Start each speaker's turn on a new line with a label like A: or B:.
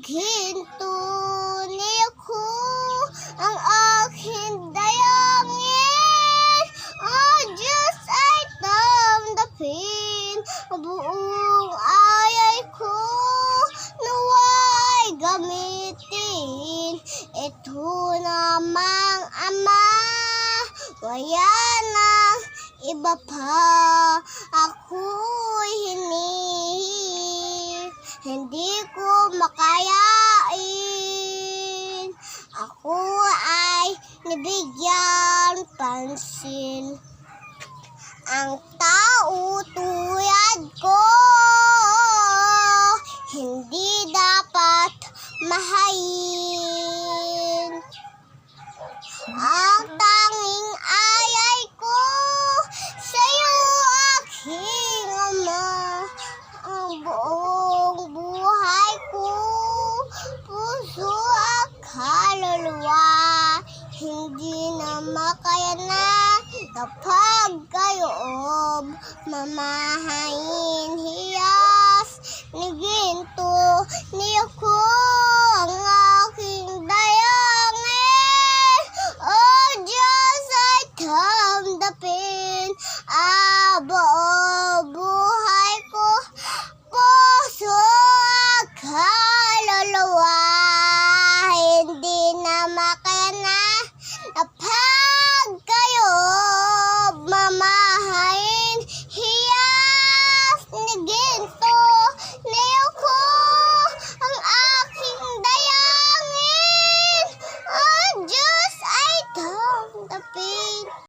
A: ginto niyo ko ang aking dayangin. Oh Diyos, ay damdapin ang buong ayay ko, naway gamitin ito namang Ama. Wala nang iba pa ako'y hindi ko makayain. Ako ay nabigyan pansin. Ang tao tulad ko hindi dapat mahayin. Ang tanging ayay ko sa'yo, aking Ama. Ang buong buhay ko, puso at kaluluwa, hindi na makayanan na pagkaloob. Mamahain hiyas ni ginto niyo ko